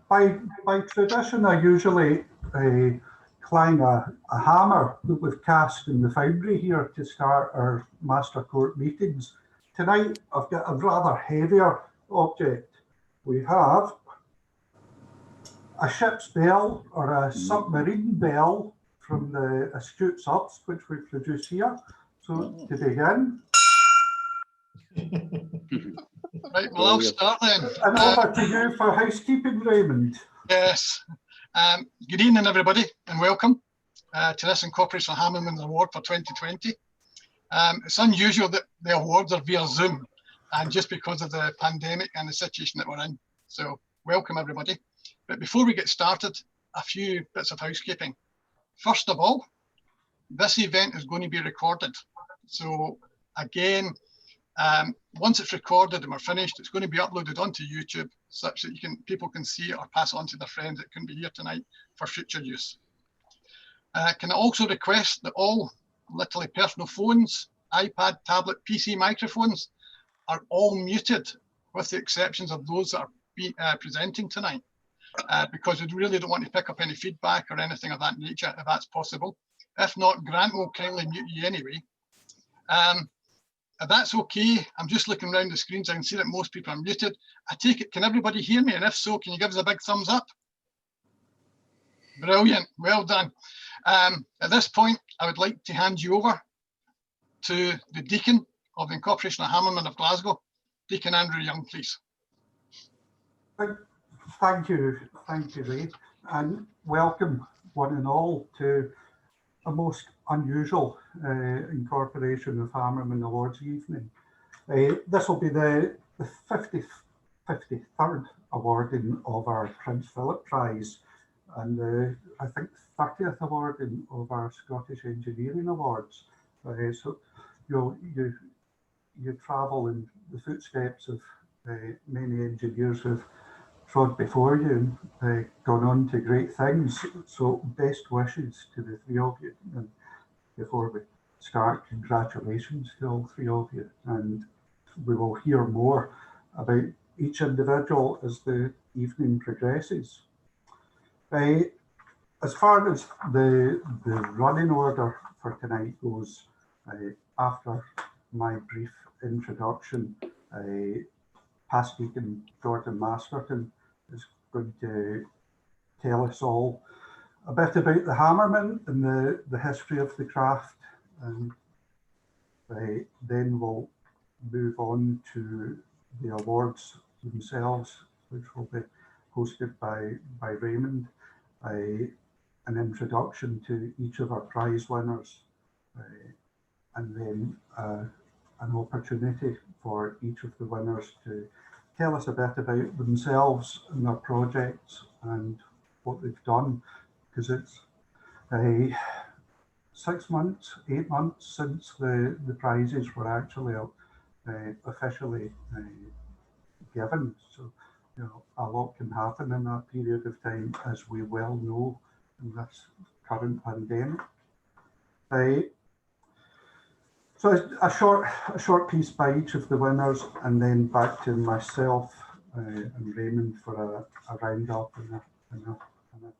By tradition, I usually clang a hammer that we've cast in the foundry here to start our Master Court meetings. Tonight, I've got a rather heavier object. We have a ship's bell or a submarine bell from the astute subs, which we produce here. So to begin. Right, well, I'll start then. And over to you for housekeeping, Raymond. Yes. Good evening, everybody, and welcome to this Incorporation of Hammermen Award for 2020. It's unusual that the awards are via Zoom, and just because of the pandemic and the situation that we're in. So welcome, everybody. But before we get started, a few bits of housekeeping. First of all, this event is going to be recorded. So again, once it's recorded and we're finished, it's going to be uploaded onto YouTube such that people can see it or pass it on to their friends that couldn't be here tonight for future use. Can I also request that all literally personal phones, iPad, tablet, PC microphones are all muted, with the exceptions of those that are presenting tonight, because we really don't want to pick up any feedback or anything of that nature, if that's possible. If not, Grant will kindly mute you anyway. If that's okay, I'm just looking around the screens. I can see that most people are muted. I take it, can everybody hear me? And if so, can you give us a big thumbs up? Brilliant, well done. At this point, I would like to hand you over to the Deacon of the Incorporation of Hammermen of Glasgow, Deacon Andrew Young, please. Thank you, Ray, and welcome one and all to a most unusual Incorporation of Hammermen Awards evening. This will be the 53rd awarding of our Prince Philip Prize, and I think 30th awarding of our Scottish Engineering Awards. So you travel in the footsteps of many engineers who've trod before you and gone on to great things. So best wishes to the three of you. And before we start, congratulations to all three of you. And we will hear more about each individual as the evening progresses. As far as the running order for tonight goes, after my brief introduction, past Deacon Gordon Masterton is going to tell us all a bit about the Hammermen and the history of the craft, and then we'll move on to the awards themselves, which will be hosted by Raymond, an introduction to each of our prize winners, and then an opportunity for each of the winners to tell us a bit about themselves and their projects and what they've done, because it's 6 months, 8 months since the prizes were actually officially given. So, you know, a lot can happen in that period of time, as we well know in this current pandemic. So a short piece by each of the winners, and then back to myself and Raymond for a roundup and a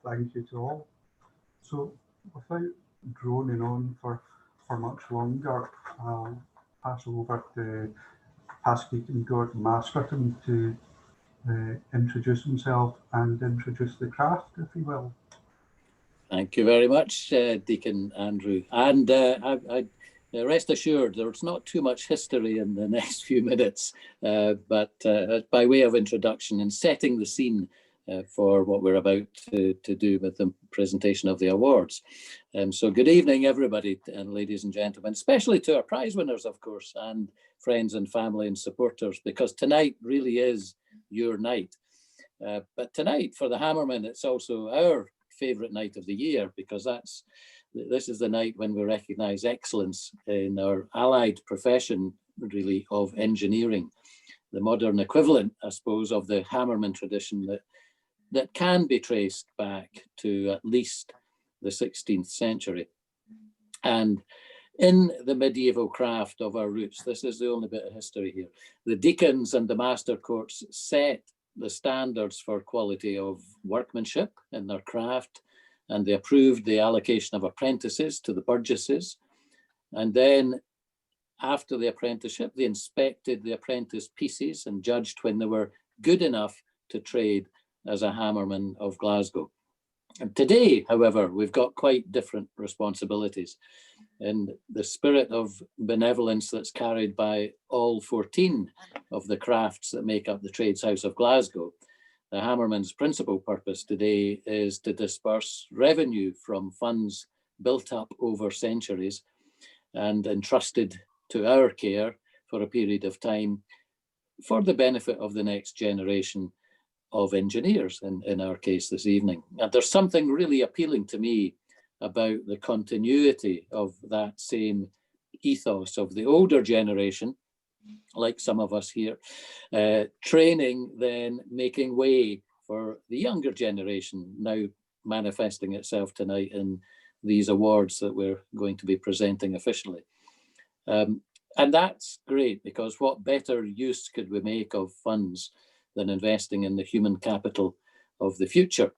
thank you to all. So without droning on for much longer, I'll pass over to past Deacon Gordon Masterton to introduce himself and introduce the craft, if he will. Thank you very much, Deacon Andrew. And rest assured, there's not too much history in the next few minutes, but by way of introduction and setting the scene for what we're about to do with the presentation of the awards. So good evening, everybody, and ladies and gentlemen, especially to our prize winners, of course, and friends and family and supporters, because tonight really is your night. But tonight for the Hammermen, it's also our favourite night of the year, because this is the night when we recognise excellence in our allied profession, really, of engineering, the modern equivalent, I suppose, of the Hammermen tradition that can be traced back to at least the 16th century. And in the medieval craft of our roots, this is the only bit of history here, the deacons and the master courts set the standards for quality of workmanship in their craft, and they approved the allocation of apprentices to the burgesses. And then after the apprenticeship, they inspected the apprentice pieces and judged when they were good enough to trade as a Hammerman of Glasgow. And today, however, we've got quite different responsibilities. In the spirit of benevolence that's carried by all 14 of the crafts that make up the Trades House of Glasgow, the Hammermen's principal purpose today is to disperse revenue from funds built up over centuries and entrusted to our care for a period of time for the benefit of the next generation of engineers, in our case this evening. And there's something really appealing to me about the continuity of that same ethos of the older generation, like some of us here, training, then making way for the younger generation, now manifesting itself tonight in these awards that we're going to be presenting officially. And that's great, because what better use could we make of funds than investing in the human capital of the future?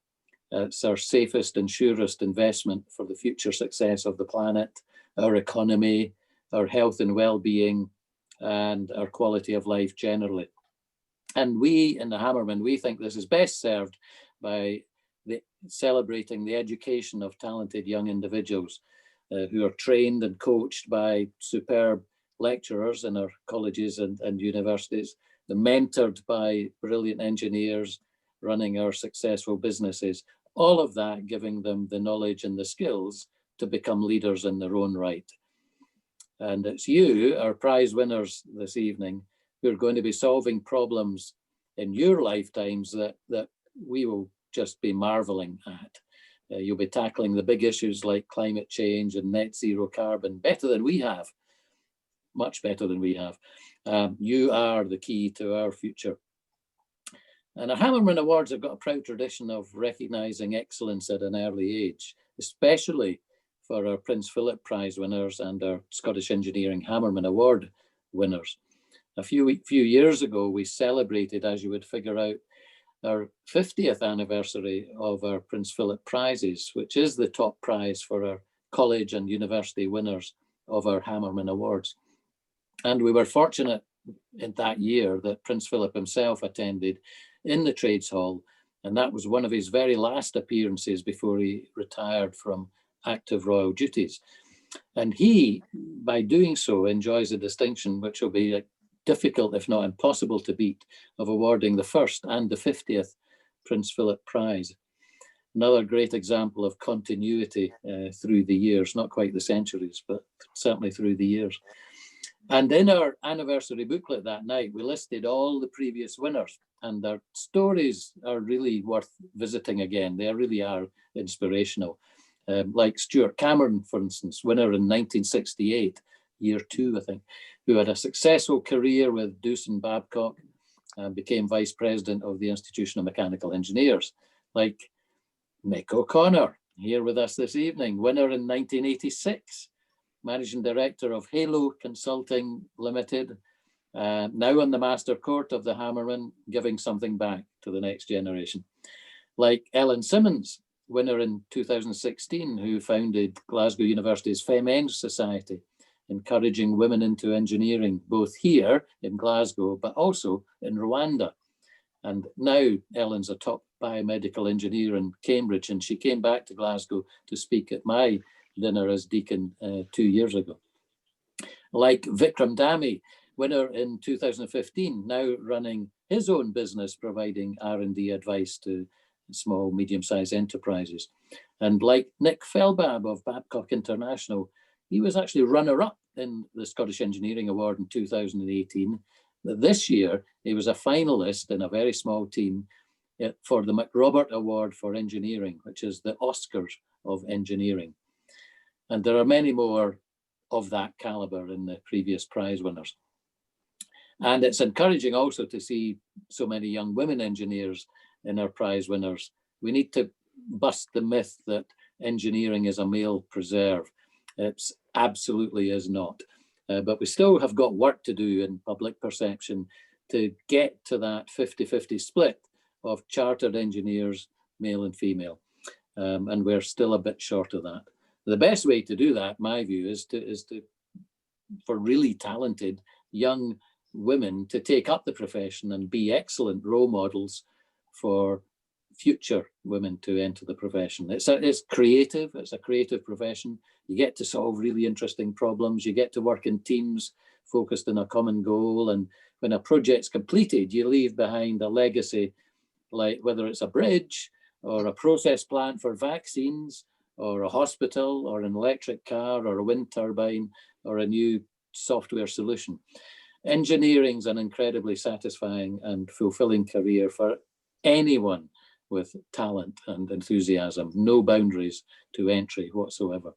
It's our safest and surest investment for the future success of the planet, our economy, our health and well-being, and our quality of life generally. And we in the Hammermen, we think this is best served by celebrating the education of talented young individuals who are trained and coached by superb lecturers in our colleges and universities, they're mentored by brilliant engineers running our successful businesses, all of that giving them the knowledge and the skills to become leaders in their own right. And it's you, our prize winners this evening, who are going to be solving problems in your lifetimes that we will just be marveling at. You'll be tackling the big issues like climate change and net zero carbon better than we have, much better than we have. You are the key to our future. And our Hammermen Awards have got a proud tradition of recognising excellence at an early age, especially for our Prince Philip Prize winners and our Scottish Engineering Hammermen Award winners. A few years ago, we celebrated, as you would figure out, our 50th anniversary of our Prince Philip Prizes, which is the top prize for our college and university winners of our Hammermen Awards. And we were fortunate in that year that Prince Philip himself attended in the Trades Hall, and that was one of his very last appearances before he retired from active royal duties. And he, by doing so, enjoys a distinction which will be difficult, if not impossible to beat, of awarding the first and the 50th Prince Philip Prize. Another great example of continuity through the years, not quite the centuries, but certainly through the years. And in our anniversary booklet that night, we listed all the previous winners, and their stories are really worth visiting again. They really are inspirational. Like Stuart Cameron, for instance, winner in 1968, year 2, I think, who had a successful career with Doosan Babcock and became vice president of the Institution of Mechanical Engineers. Like Mick O'Connor, here with us this evening, winner in 1986, managing director of Halo Consulting Limited, now on the master court of the Hammermen, giving something back to the next generation. Like Ellen Simmons, winner in 2016, who founded Glasgow University's Femenge Society, encouraging women into engineering, both here in Glasgow, but also in Rwanda. And now Ellen's a top biomedical engineer in Cambridge, and she came back to Glasgow to speak at my dinner as deacon 2 years ago. Like Vikram Dami, winner in 2015, now running his own business, providing R&D advice to small, medium-sized enterprises. And like Nick Felbab of Babcock International, he was actually runner-up in the Scottish Engineering Award in 2018. This year, he was a finalist in a very small team for the McRobert Award for Engineering, which is the Oscars of engineering. And there are many more of that caliber in the previous prize winners. And it's encouraging also to see so many young women engineers in our prize winners. We need to bust the myth that engineering is a male preserve. It absolutely is not. But we still have got work to do in public perception to get to that 50-50 split of chartered engineers, male and female. And we're still a bit short of that. The best way to do that, my view, is for really talented young women to take up the profession and be excellent role models for future women to enter the profession. It's creative, it's a creative profession. You get to solve really interesting problems, you get to work in teams focused on a common goal, and when a project's completed, you leave behind a legacy, like whether it's a bridge or a process plant for vaccines or a hospital or an electric car or a wind turbine or a new software solution. Engineering's an incredibly satisfying and fulfilling career for anyone with talent and enthusiasm, no boundaries to entry whatsoever.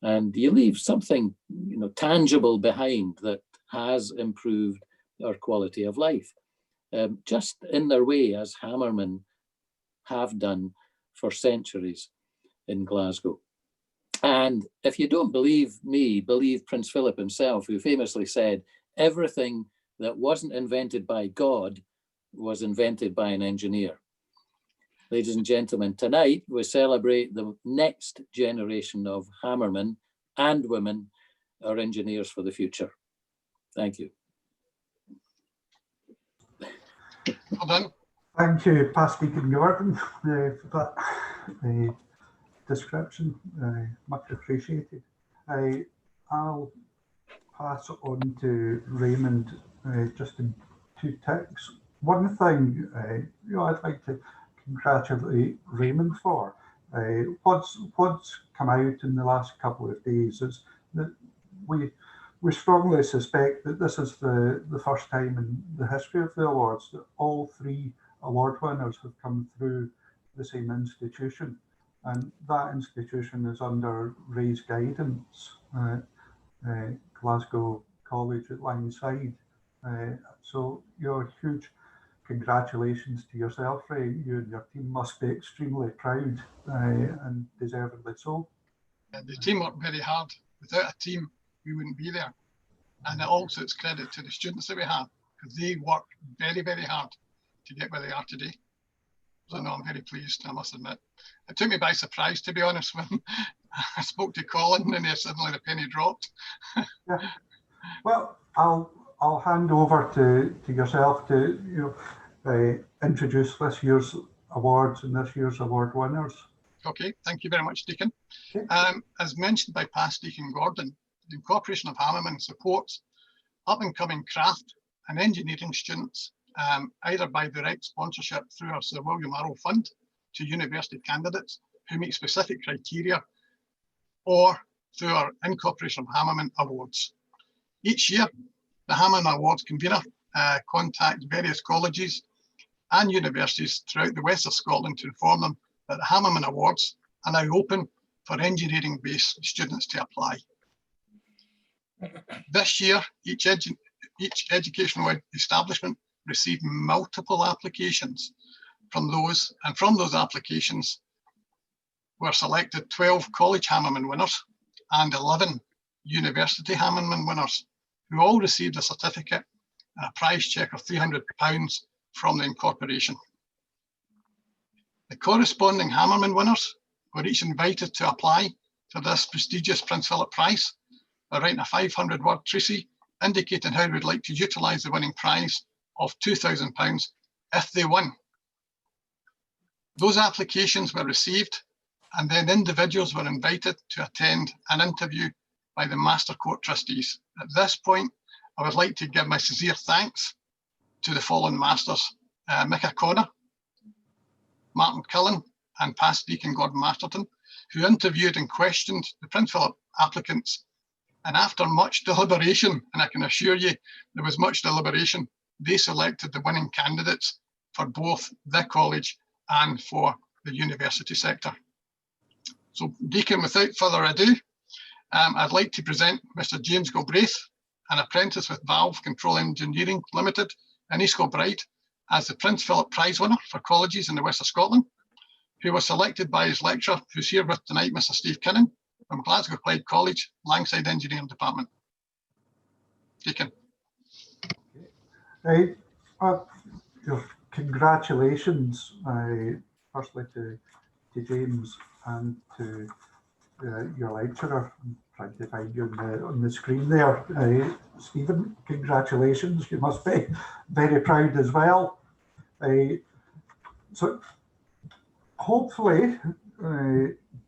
And you leave something, you know, tangible behind that has improved our quality of life, just in their way, as Hammermen have done for centuries in Glasgow. And if you don't believe me, believe Prince Philip himself, who famously said, everything that wasn't invented by God was invented by an engineer. Ladies and gentlemen, tonight we celebrate the next generation of Hammermen and women, our engineers for the future. Thank you. Well done. Thank you, Past Deacon Gordon, for that description. Much appreciated. I'll pass on to Raymond just in 2 ticks. One thing I'd like to congratulate Raymond for. What's come out in the last couple of days is that we strongly suspect that this is the first time in the history of the awards that all 3 award winners have come through the same institution, and that institution is under Ray's guidance, Glasgow College at Lyon. So your huge congratulations to yourself, Ray. You and your team must be extremely proud, and deservedly so. The team worked very hard. Without a team, we wouldn't be there. And also it's credit to the students that we have, because they worked very, very hard to get where they are today. So no, I'm very pleased, I must admit. It took me by surprise, to be honest, when I spoke to Colin and then suddenly the penny dropped. Yeah. Well, I'll hand over to yourself to introduce this year's awards and this year's award winners. Okay, thank you very much, Deacon. Okay. As mentioned by past Deacon Gordon, the Incorporation of Hammermen supports up-and-coming craft and engineering students, either by direct sponsorship through our Sir William Arrow Fund to university candidates who meet specific criteria, or through our Incorporation of Hammermen Awards. Each year, the Hammermen Awards convener contacts various colleges and universities throughout the west of Scotland to inform them that the Hammermen Awards are now open for engineering-based students to apply. This year, each educational establishment received multiple applications from those, and from those applications were selected 12 college Hammermen winners and 11 university Hammermen winners, who all received a certificate and a prize cheque of £300 from the Incorporation. The corresponding Hammermen winners were each invited to apply for this prestigious Prince Philip Prize by writing a 500-word treatise indicating how we'd like to utilise the winning prize of £2,000 if they won. Those applications were received, and then individuals were invited to attend an interview by the Master Court Trustees. At this point, I would like to give my sincere thanks to the following Masters, Mick O'Connor, Martin Cullen, and past Deacon Gordon Masterton, who interviewed and questioned the Prince Philip applicants. And after much deliberation, and I can assure you there was much deliberation, they selected the winning candidates for both the college and for the university sector. So, Deacon, without further ado, I'd like to present Mr. James Galbraith, an apprentice with Valve Control Engineering Limited in East Kilbride, as the Prince Philip Prize winner for colleges in the west of Scotland, who was selected by his lecturer, who's here with tonight, Mr. Steve Kinnan, from Glasgow Clyde College, Langside Engineering Department. Deacon. Your congratulations, firstly to James and to your lecturer. I'm trying to find you on the screen there. Stephen, congratulations. You must be very proud as well. So hopefully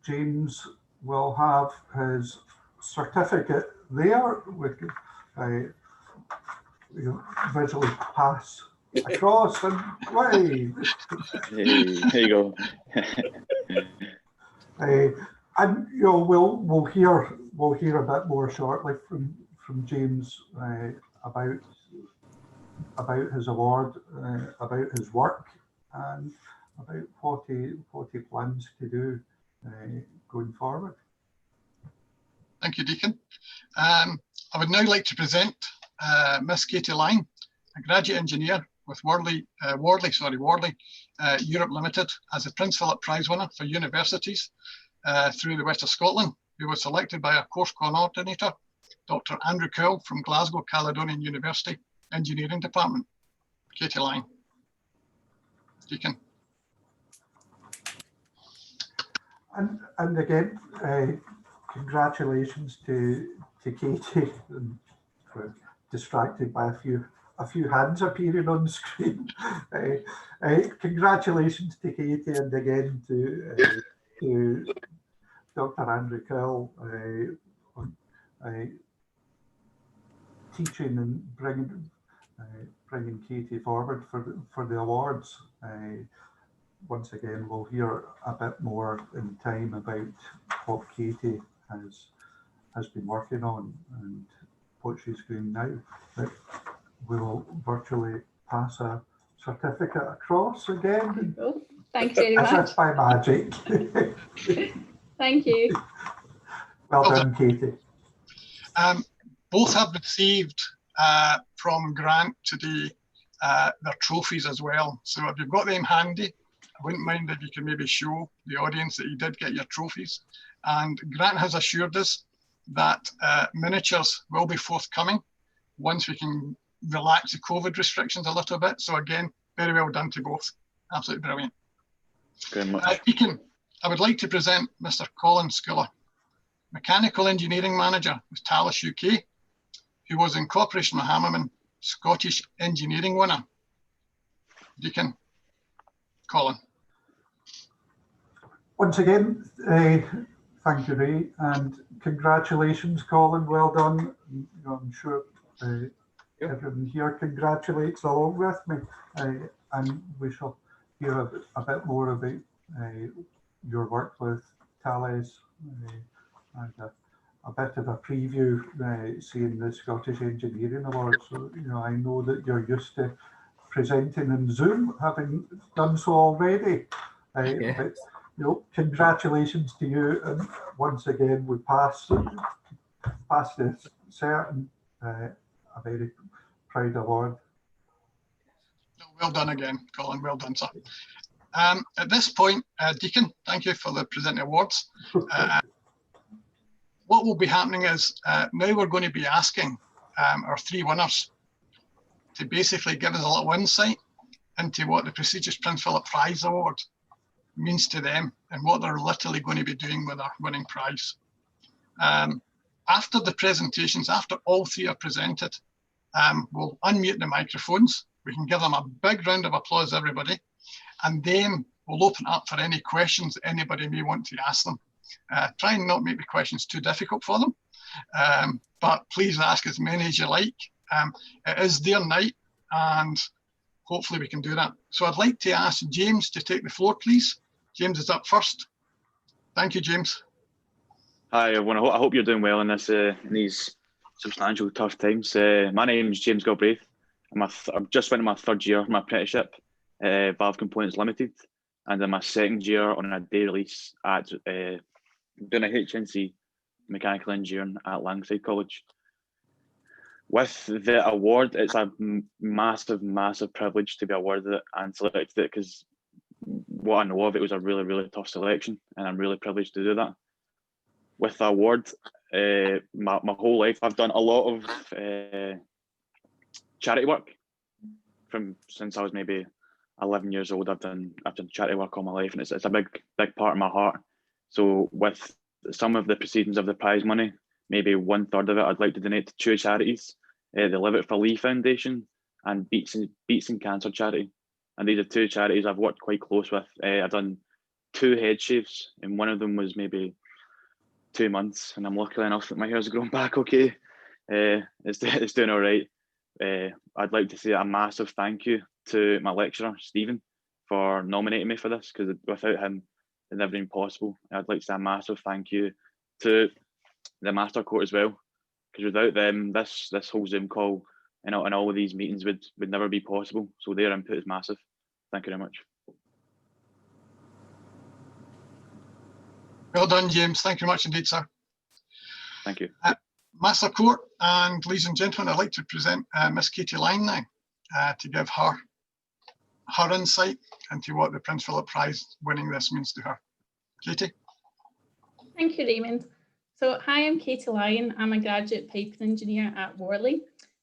James will have his certificate there. We could visually pass across and way. Hey, there you go. And we'll hear a bit more shortly from James about his award, about his work, and about what he plans to do going forward. Thank you, Deacon. I would now like to present Miss Katie Lyon, a graduate engineer with Wardley Europe Limited, as the Prince Philip Prize winner for universities through the West of Scotland, who was selected by our course coordinator, Dr. Andrew Cowell from Glasgow Caledonian University Engineering Department. Katie Lyon. Deacon. And again, congratulations to Katie. We're distracted by a few hands appearing on the screen. Congratulations to Katie, and again to Dr. Andrew Cowell on teaching and bringing Katie forward for the awards. Once again, we'll hear a bit more in time about what Katie has been working on and what she's doing now. But we will virtually pass a certificate across again. Cool. Thank you very much. As if by magic. Thank you. Well done, Katie. Both have received from Grant today their trophies as well. So if you've got them handy, I wouldn't mind if you can maybe show the audience that you did get your trophies. And Grant has assured us that miniatures will be forthcoming once we can relax the COVID restrictions a little bit. So again, very well done to both. Absolutely brilliant. Very much. Deacon, I would like to present Mr. Colin Scouler, Mechanical Engineering Manager with Thales UK, who was Incorporation of Hammermen Scottish Engineering winner. Deacon, Colin. Once again, thank you, Ray, and congratulations, Colin. Well done. I'm sure everyone here congratulates along with me, and we shall hear a bit more about your work with Thales and a bit of a preview, seeing the Scottish Engineering Awards. So, I know that you're used to presenting in Zoom, having done so already. But, congratulations to you, and once again we passed this certain a very proud award. Well done again, Colin. Well done, sir. At this point, Deacon, thank you for the presenting awards. What will be happening is now we're going to be asking our three winners to basically give us a little insight into what the prestigious Prince Philip Prize Award means to them and what they're literally going to be doing with our winning prize. After the presentations, after all three are presented, we'll unmute the microphones. We can give them a big round of applause, everybody, and then we'll open up for any questions that anybody may want to ask them. Try and not make the questions too difficult for them, but please ask as many as you like. It is their night, and hopefully we can do that. So I'd like to ask James to take the floor, please. James is up first. Thank you, James. Hi, everyone. I hope you're doing well in these substantial, tough times. My name is James Galbraith. I've just went in my third year of my apprenticeship, Valve Components Limited, and in my second year on a day release at doing a HNC Mechanical Engineering at Langside College. With the award, it's a massive, massive privilege to be awarded it and selected it, because what I know of it was a really, really tough selection, and I'm really privileged to do that. With the award, my whole life, I've done a lot of charity work since I was maybe 11 years old, I've done charity work all my life, and it's a big part of my heart. So with some of the proceedings of the prize money, maybe 1/3 of it I'd like to donate to two charities, the Live It for Lee Foundation and Beats and Cancer charity. And these are two charities I've worked quite close with. I've done 2 head shaves, and one of them was maybe 2 months, and I'm lucky enough that my hair's grown back okay. It's doing all right. I'd like to say a massive thank you to my lecturer, Stephen, for nominating me for this, because without him, it'd never been possible. I'd like to say a massive thank you to the Master Court as well, because without them, this whole Zoom call and all of these meetings would never be possible. So their input is massive. Thank you very much. Well done, James. Thank you very much indeed, sir. Thank you. Master Court, and ladies and gentlemen, I'd like to present Miss Katie Lyon now to give her insight into what the Prince Philip Prize winning this means to her. Katie. Thank you, Raymond. So, hi, I'm Katie Lyon. I'm a graduate piping engineer at HUAWEI.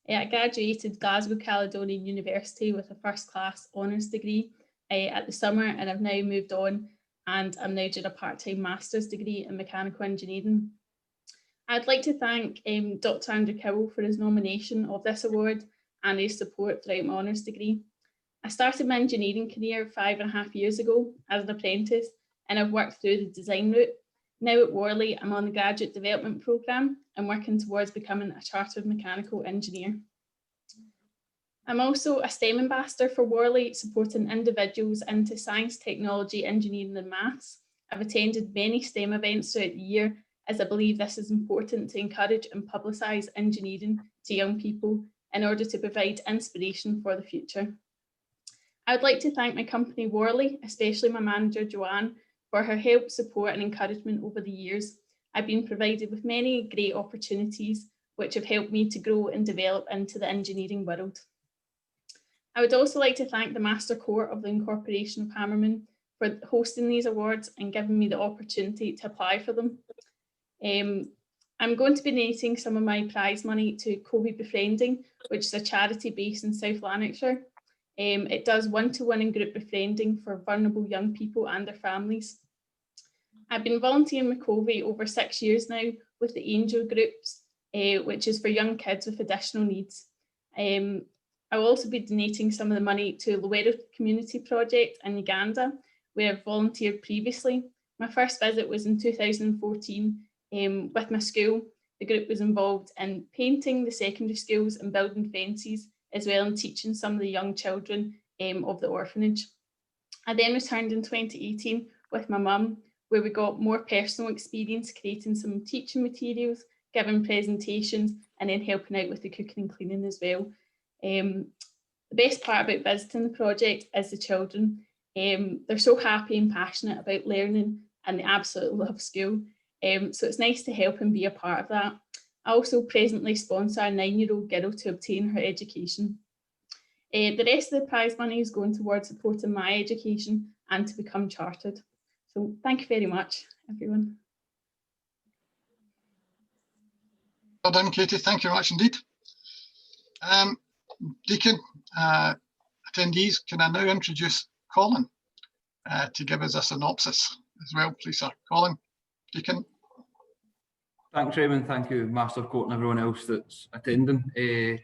I graduated Glasgow Caledonian University with a first-class honours degree at the summer, and I've now moved on, and I'm now doing a part-time master's degree in mechanical engineering. I'd like to thank Dr. Andrew Cowell for his nomination of this award and his support throughout my honours degree. I started my engineering career 5.5 years ago as an apprentice, and I've worked through the design route. Now at HUAWEI, I'm on the graduate development programme and working towards becoming a chartered mechanical engineer. I'm also a STEM ambassador for HUAWEI, supporting individuals into science, technology, engineering and maths. I've attended many STEM events throughout the year, as I believe this is important to encourage and publicise engineering to young people in order to provide inspiration for the future. I would like to thank my company HUAWEI, especially my manager Joanne, for her help, support and encouragement over the years. I've been provided with many great opportunities which have helped me to grow and develop into the engineering world. I would also like to thank the Master Court of the Incorporation of Hammermen for hosting these awards and giving me the opportunity to apply for them. I'm going to be donating some of my prize money to COVID Befriending, which is a charity based in South Lanarkshire. It does one-to-one and group befriending for vulnerable young people and their families. I've been volunteering with COVID over 6 years now with the Angel Groups, which is for young kids with additional needs. I will also be donating some of the money to Luwero Community Project in Uganda, where I've volunteered previously. My first visit was in 2014 with my school. The group was involved in painting the secondary schools and building fences, as well as teaching some of the young children of the orphanage. I then returned in 2018 with my mum, where we got more personal experience creating some teaching materials, giving presentations, and then helping out with the cooking and cleaning as well. The best part about visiting the project is the children. They're so happy and passionate about learning, and they absolutely love school. So it's nice to help and be a part of that. I also presently sponsor a 9-year-old girl to obtain her education. The rest of the prize money is going towards supporting my education and to become chartered. So thank you very much, everyone. Well done, Katie. Thank you very much indeed. Deacon, attendees, can I now introduce Colin to give us a synopsis as well, please, sir. Colin, Deacon. Thanks, Raymond. Thank you, Master Court and everyone else that's attending. Yeah,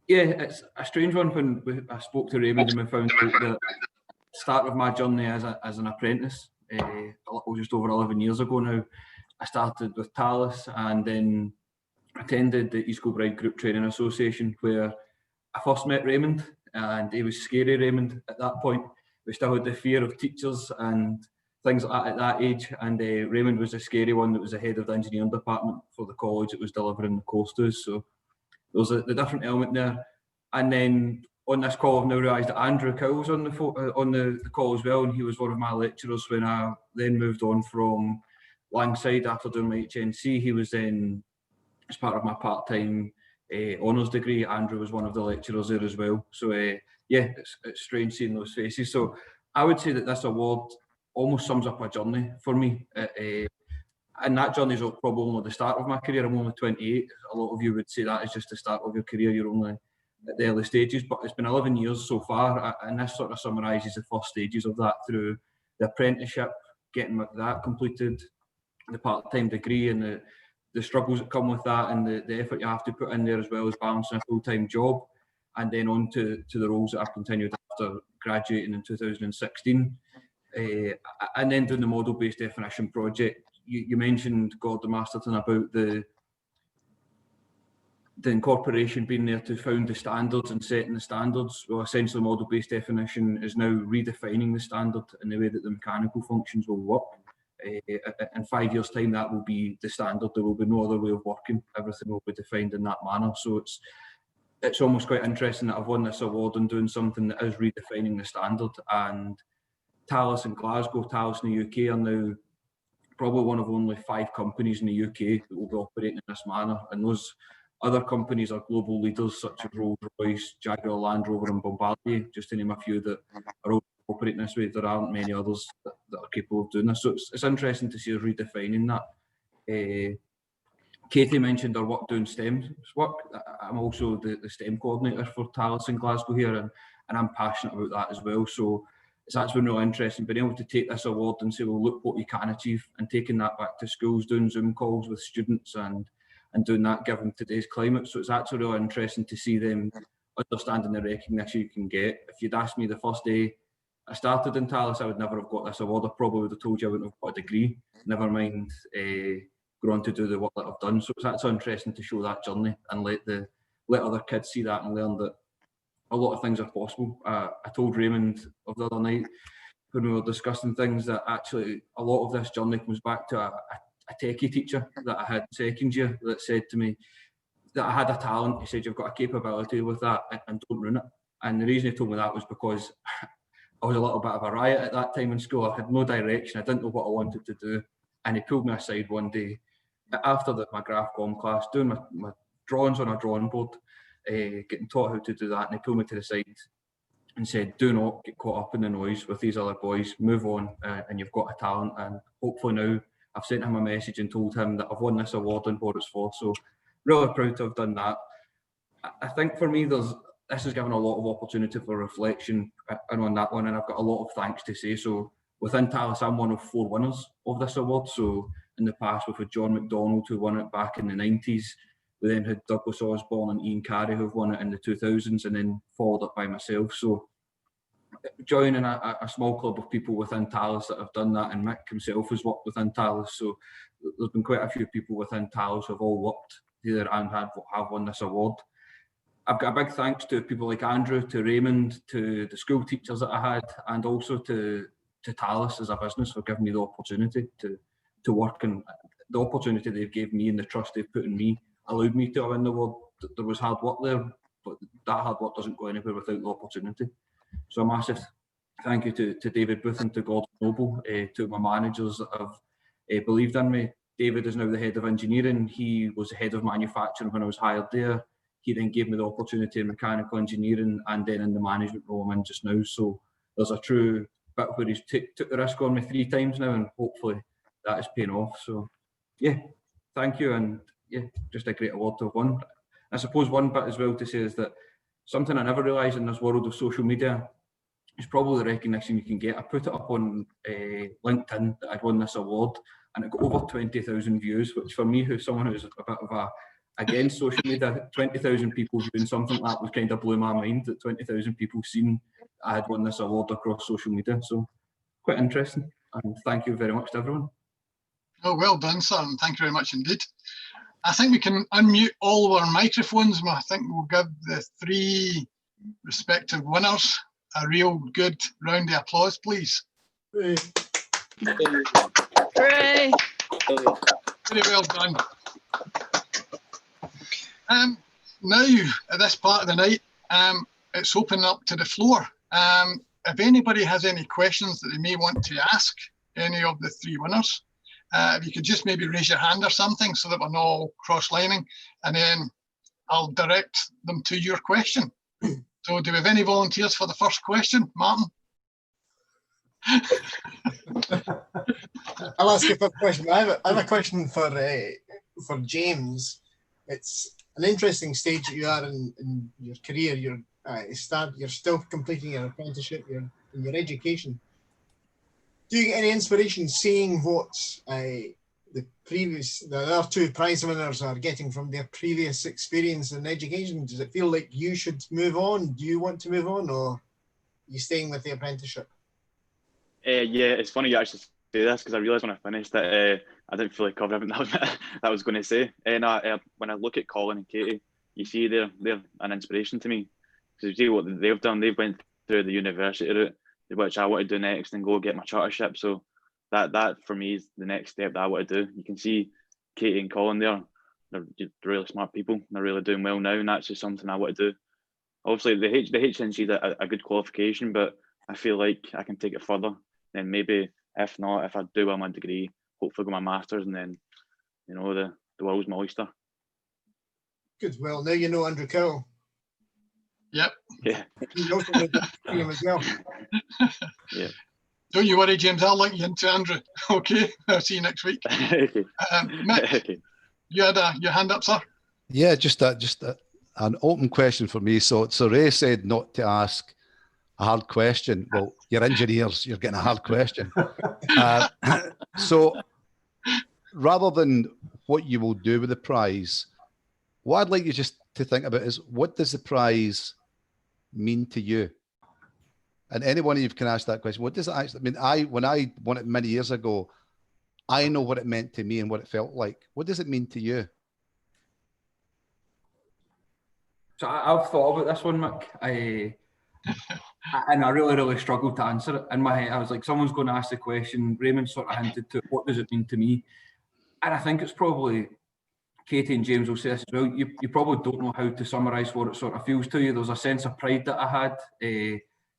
it's a strange one when I spoke to Raymond and we found out the start of my journey as an apprentice, just over 11 years ago now. I started with Talis and then attended the East Kilbride Group Training Association, where I first met Raymond, and he was scary Raymond at that point. We still had the fear of teachers and things like that at that age, and Raymond was the scary one that was the head of the engineering department for the college that was delivering the course to us. So there was the different element there. And then on this call, I've now realised that Andrew Cowell's on the call as well, and he was one of my lecturers when I then moved on from Langside after doing my HNC. He was then, as part of my part-time honours degree, Andrew was one of the lecturers there as well. So yeah, it's strange seeing those faces. So I would say that this award almost sums up a journey for me. And that journey is probably only the start of my career. I'm only 28. A lot of you would say that is just the start of your career. You're only at the early stages, but it's been 11 years so far, and this sort of summarises the first stages of that through the apprenticeship, getting that completed, the part-time degree and the struggles that come with that, and the effort you have to put in there, as well as balancing a full-time job, and then on to the roles that I've continued after graduating in 2016. And then doing the model-based definition project. You mentioned, Gordon Masterton, about the incorporation being there to found the standards and setting the standards. Well, essentially, model-based definition is now redefining the standard in the way that the mechanical functions will work. In 5 years' time, that will be the standard. There will be no other way of working. Everything will be defined in that manner. So it's almost quite interesting that I've won this award and doing something that is redefining the standard. And Thales in Glasgow, Thales in the UK, are now probably one of only 5 companies in the UK that will be operating in this manner. And those other companies are global leaders such as Rolls-Royce, Jaguar Land Rover and Bombardier, just to name a few that are all operating this way. There aren't many others that are capable of doing this. So it's interesting to see us redefining that. Katie mentioned our work doing STEM work. I'm also the STEM coordinator for Thales in Glasgow here, and I'm passionate about that as well. So that's been really interesting, being able to take this award and say, well, look what you can achieve, and taking that back to schools, doing Zoom calls with students and doing that given today's climate. So it's actually really interesting to see them understanding the recognition you can get. If you'd asked me the first day I started in Thales, I would never have got this award. I probably would have told you I wouldn't have got a degree, never mind go on to do the work that I've done. So it's actually interesting to show that journey and let other kids see that and learn that a lot of things are possible. I told Raymond of the other night when we were discussing things that actually a lot of this journey comes back to a techie teacher that I had second year that said to me that I had a talent. He said, you've got a capability with that and don't ruin it. And the reason he told me that was because I was a little bit of a riot at that time in school. I had no direction. I didn't know what I wanted to do. And he pulled me aside one day after my graph com class, doing my drawings on a drawing board, getting taught how to do that. And he pulled me to the side and said, do not get caught up in the noise with these other boys. Move on, and you've got a talent. And hopefully now I've sent him a message and told him that I've won this award and what it's for. So really proud to have done that. I think for me, this has given a lot of opportunity for reflection and on that one, and I've got a lot of thanks to say. So within Thales, I'm one of 4 winners of this award. So in the past, we've had John McDonald, who won it back in the 90s. We then had Douglas Osborne and Ian Carey, who've won it in the 2000s, and then followed up by myself. So joining a small club of people within Thales that have done that, and Mick himself has worked within Thales. So there's been quite a few people within Thales who have all worked here and have won this award. I've got a big thanks to people like Andrew, to Raymond, to the school teachers that I had, and also to Thales as a business for giving me the opportunity to work, and the opportunity they've gave me and the trust they've put in me allowed me to win the award. There was hard work there, but that hard work doesn't go anywhere without the opportunity. So a massive thank you to David Booth and to Gordon Noble, to my managers that have believed in me. David is now the head of engineering. He was the head of manufacturing when I was hired there. He then gave me the opportunity in mechanical engineering and then in the management role I'm in just now. So there's a true bit where he's took the risk on me 3 times now, and hopefully that is paying off. So yeah, thank you, and yeah, just a great award to have won. I suppose one bit as well to say is that something I never realised in this world of social media is probably the recognition you can get. I put it up on LinkedIn that I'd won this award, and it got over 20,000 views, which for me, who's someone who's a bit of against social media, 20,000 people viewing something like that was kind of blew my mind, that 20,000 people seen I had won this award across social media. So quite interesting, and thank you very much to everyone. Oh, well done, sir, and thank you very much indeed. I think we can unmute all of our microphones. I think we'll give the 3 respective winners a real good round of applause, please. Hooray. Hooray! Very well done. Now, at this part of the night, it's open up to the floor. If anybody has any questions that they may want to ask any of the 3 winners, if you could just maybe raise your hand or something so that we're not all cross-lining, and then I'll direct them to your question. So do we have any volunteers for the first question? Martin? I'll ask you a question. I have a question for James. It's an interesting stage that you are in your career. You're still completing your apprenticeship, you're in your education. Do you get any inspiration seeing what the other two prize winners are getting from their previous experience in education? Does it feel like you should move on? Do you want to move on, or are you staying with the apprenticeship? Yeah, it's funny you actually say this, because I realised when I finished that I didn't fully cover everything that I was going to say. And when I look at Colin and Katie, you see they're an inspiration to me, because you see what they've done. They've went through the university route, which I want to do next, and go get my chartership. So that for me is the next step that I want to do. You can see Katie and Colin there; they're really smart people. They're really doing well now, and that's just something I want to do. Obviously, the HNC is a good qualification, but I feel like I can take it further. And maybe, if not, if I do well my degree, hopefully go my masters, and then, you know, the world's my oyster. Good. Well, now you know Andrew Cowell. Yep. Yeah. You also know him as well. Yeah. Don't you worry, James. I'll link you into Andrew. Okay. I'll see you next week. Okay. Mick, Okay. you had your hand up, sir. Yeah, just an open question for me. So Ray said not to ask a hard question. Well, you're engineers, you're getting a hard question. So rather than what you will do with the prize, what I'd like you just to think about is, what does the prize mean to you? And any one of you can ask that question. What does it actually mean? When I won it many years ago, I know what it meant to me and what it felt like. What does it mean to you? So I've thought about this one, Mick. And I really struggled to answer it. In my head, I was like, someone's going to ask the question. Raymond sort of hinted to, what does it mean to me? And I think it's probably, Katie and James will say this as well, you probably don't know how to summarise what it sort of feels to you. There's a sense of pride that I had,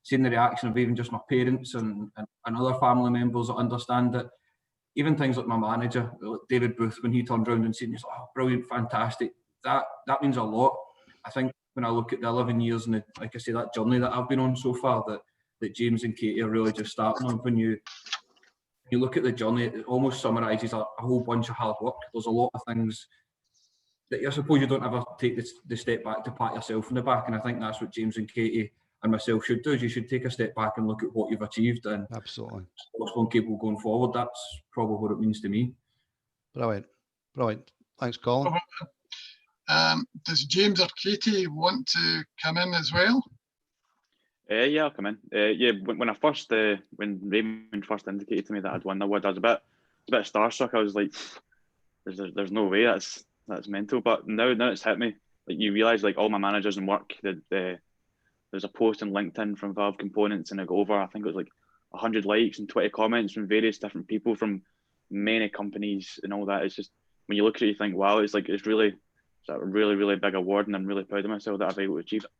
seeing the reaction of even just my parents and other family members that understand it. Even things like my manager, David Booth, when he turned around and said, "Oh, brilliant, fantastic," that means a lot. I think when I look at the 11 years and like I say, that journey that I've been on so far, that James and Katie are really just starting on. When you look at the journey, it almost summarises a whole bunch of hard work. There's a lot of things that I suppose you don't ever take the step back to pat yourself in the back, and I think that's what James and Katie and myself should do. Is you should take a step back and look at what you've achieved and Absolutely what's going to keep going forward. That's probably what it means to me. Brilliant. Thanks, Colin. Does James or Katie want to come in as well? Yeah, I'll come in. Yeah, when Raymond first indicated to me that I'd won the award, I was a bit starstruck. I was like, "There's no way, that's mental." But now it's hit me. Like, you realise, like, all my managers and work, there's a post on LinkedIn from Valve Components, and I go over, I think it was like 100 likes and 20 comments from various different people from many companies and all that. It's just, when you look at it, you think, wow, it's a really big award, and I'm really proud of myself that I've been able to achieve it.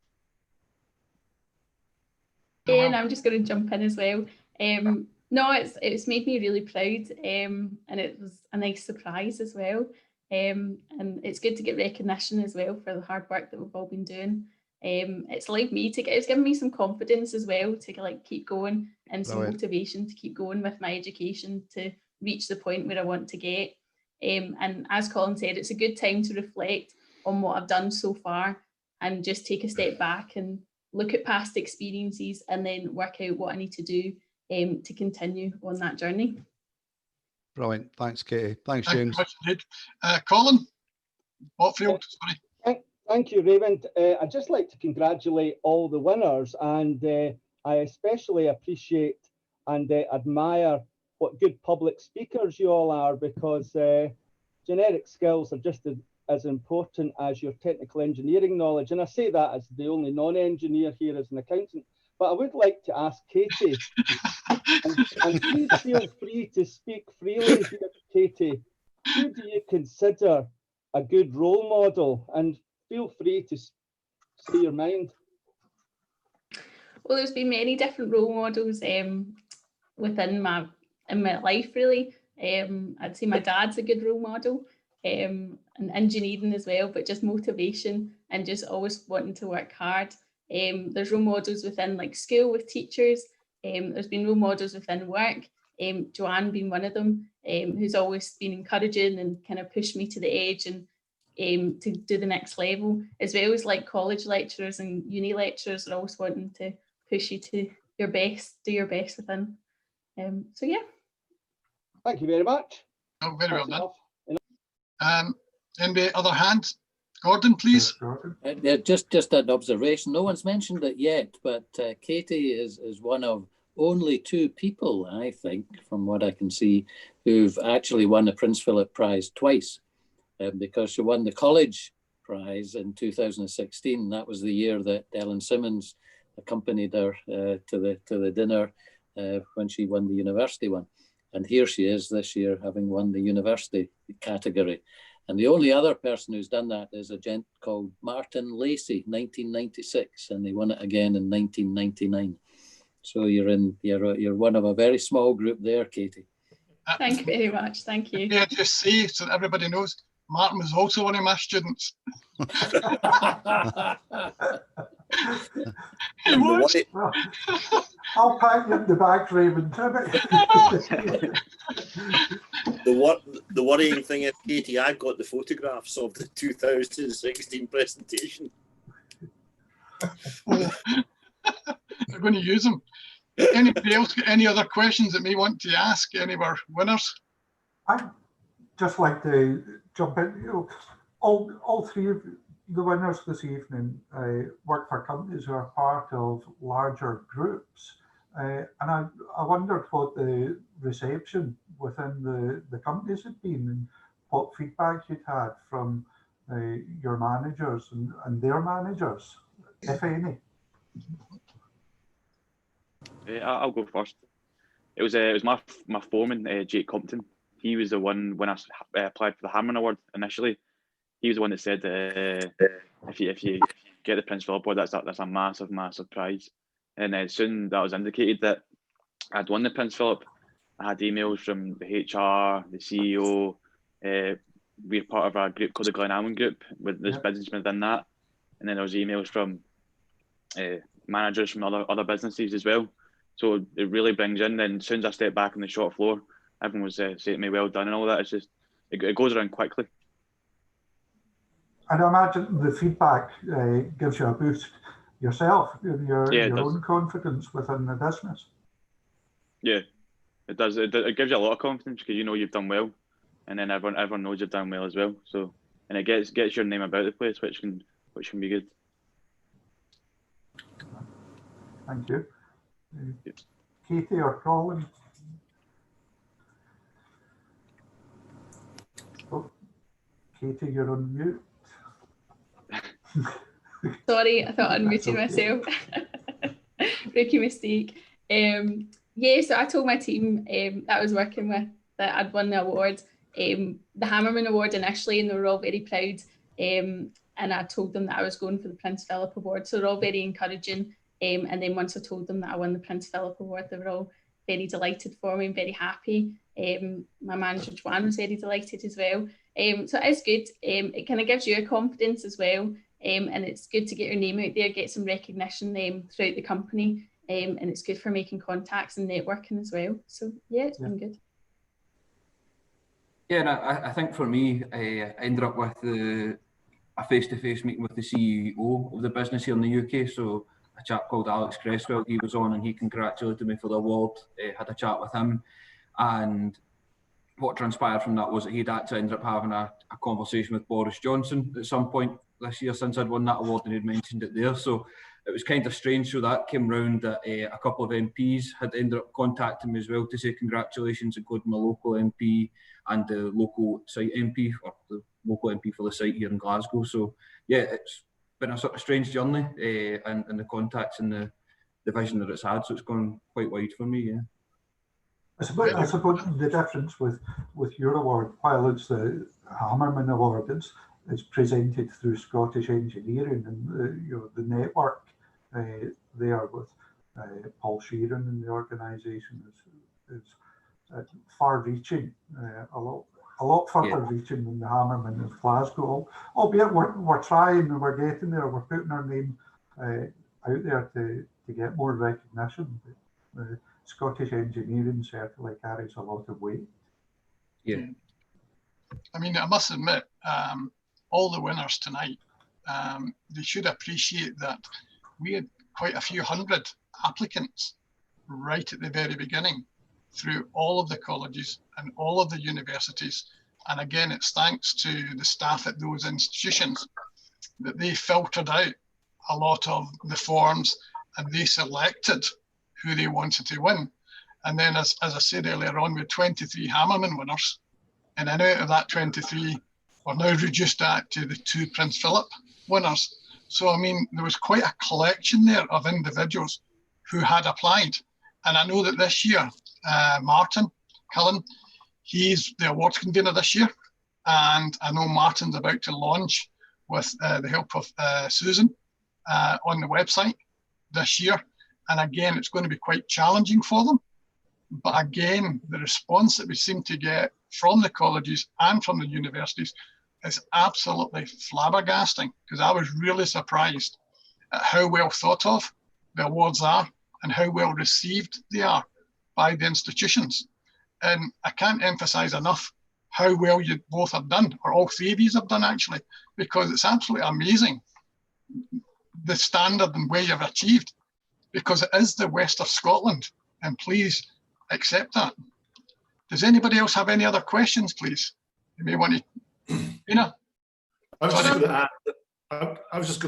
Yeah, and I'm just going to jump in as well. No, it's made me really proud, and it was a nice surprise as well. And it's good to get recognition as well for the hard work that we've all been doing. It's allowed me it's given me some confidence as well to like keep going, and some motivation to keep going with my education to reach the point where I want to get. And as Colin said, it's a good time to reflect on what I've done so far and just take a step back and look at past experiences and then work out what I need to do to continue on that journey. Brilliant. Thanks, Katie. Thanks, Thank James. you much, Colin Botfield, sorry. Thank you, Raymond. I'd just like to congratulate all the winners, and I especially appreciate and admire what good public speakers you all are, because generic skills are just as important as your technical engineering knowledge. And I say that as the only non-engineer here as an accountant. But I would like to ask Katie, and please feel free to speak freely here, Katie. Who do you consider a good role model? And feel free to say your mind. Well, there's been many different role models within my life, really. I'd say my dad's a good role model, and engineering as well, but just motivation and just always wanting to work hard. There's role models within like school with teachers. There's been role models within work. Joanne being one of them, who's always been encouraging and kind of pushed me to the edge and to do the next level, as well as like college lecturers and uni lecturers are always wanting to push you to your best, do your best within. So yeah. Thank you very much. Oh, very well done. Any other hands? Gordon, please. Yeah, just an observation. No one's mentioned it yet, but Katie is one of only 2 people, I think, from what I can see, who've actually won the Prince Philip Prize twice, because she won the college prize in 2016. That was the year that Ellen Simmons accompanied her to the dinner when she won the university one. And here she is this year, having won the university category. And the only other person who's done that is a gent called Martin Lacey, 1996, and they won it again in 1999. So you're one of a very small group there, Katie. Thank you very much. Thank you. Yeah, just say so that everybody knows, Martin was also one of my students. He was. Well, I'll pack you in the back, Raymond. The worrying thing is, Katie, I've got the photographs of the 2016 presentation. They're going to use them. Anybody else got any other questions that may want to ask any of our winners? I'd just like to jump in. You know, all 3 of the winners this evening work for companies who are part of larger groups. And I wondered what the reception within the companies had been and what feedback you'd had from your managers and their managers, if any. I'll go first. It was my foreman, Jake Compton. He was the one when I applied for the Hammermen Award initially. He was the one that said if you get the Prince Philip Award, that's a massive prize. And as soon that was indicated that I'd won the Prince Philip, I had emails from the HR, the CEO. We're part of a group called the Glen Allen Group, with there's businessmen within that, and then there was emails from managers from other businesses as well. So it really brings in. Then as soon as I stepped back on the shop floor, everyone was saying to me, "Well done," and all that. It's just it goes around quickly. And I imagine the feedback gives you a boost yourself in your own confidence within the business. Yeah, it does. It gives you a lot of confidence because you know you've done well, and then everyone knows you've done well as well. So, and it gets your name about the place, which can be good. Thank you. Katie or Colin? Oh, Katie, you're on mute. Sorry, I thought I'd muted myself. Rookie mistake. Yeah, so I told my team that I was working with that I'd won the award, the Hammermen Award initially, and they were all very proud. And I told them that I was going for the Prince Philip Award, so they're all very encouraging. And then once I told them that I won the Prince Philip Award, they were all very delighted for me and very happy. My manager Joanne was very delighted as well. So it is good. It kind of gives you a confidence as well. And it's good to get your name out there, get some recognition throughout the company. And it's good for making contacts and networking as well. So yeah, it's been good. Yeah, and I think for me, I ended up with a face-to-face meeting with the CEO of the business here in the UK. So a chap called Alex Cresswell, he was on and he congratulated me for the award. Had a chat with him, and what transpired from that was that he'd actually ended up having a conversation with Boris Johnson at some point this year since I'd won that award, and he'd mentioned it there. So it was kind of strange. So that came round that a couple of MPs had ended up contacting me as well to say congratulations, including my local MP and the local site MP, or the local MP for the site here in Glasgow. So yeah, it's been a sort of strange journey, and the contacts and the vision that it's had. So it's gone quite wide for me, yeah. I suppose the difference with your award, while it's the Hammermen Award, it's presented through Scottish engineering, and the network there with Paul Sheeran and the organisation is far-reaching, a lot further reaching than the Hammermen of Glasgow. Albeit we're trying and we're getting there. We're putting our name out there to get more recognition. Scottish engineering certainly carries a lot of weight. Yeah. I mean, I must admit, all the winners tonight, they should appreciate that we had quite a few hundred applicants right at the very beginning through all of the colleges and all of the universities. And again, it's thanks to the staff at those institutions that they filtered out a lot of the forms and they selected who they wanted to win. And then, as I said earlier on, we had 23 Hammermen winners. And then out of that 23, we're now reduced that to the 2 Prince Philip winners. So, I mean, there was quite a collection there of individuals who had applied. And I know that this year, Martin, Cullen, he's the awards convener this year. And I know Martin's about to launch with the help of Susan on the website this year. And again, it's going to be quite challenging for them. But again, the response that we seem to get from the colleges and from the universities is absolutely flabbergasting, because I was really surprised at how well thought of the awards are and how well received they are by the institutions. And I can't emphasize enough how well you both have done, or all 3 of you have done actually, because it's absolutely amazing the standard and way you've achieved, because it is the west of Scotland, and please accept that. Does anybody else have any other questions, please? You may want to, you know. I was just going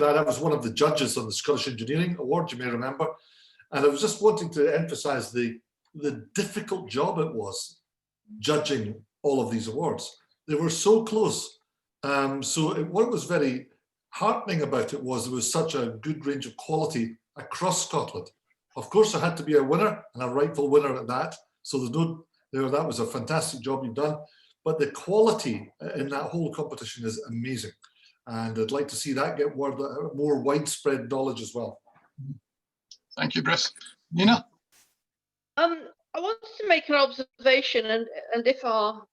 to add, I was one of the judges on the Scottish Engineering Award, you may remember, and I was just wanting to emphasise the difficult job it was judging all of these awards. They were so close. What was very heartening about it was there was such a good range of quality across Scotland. Of course, there had to be a winner, and a rightful winner at that. So there's no, that was a fantastic job you've done. But the quality in that whole competition is amazing. And I'd like to see that get more widespread knowledge as well. Thank you, Bruce. Nina? I wanted to make an observation, and if our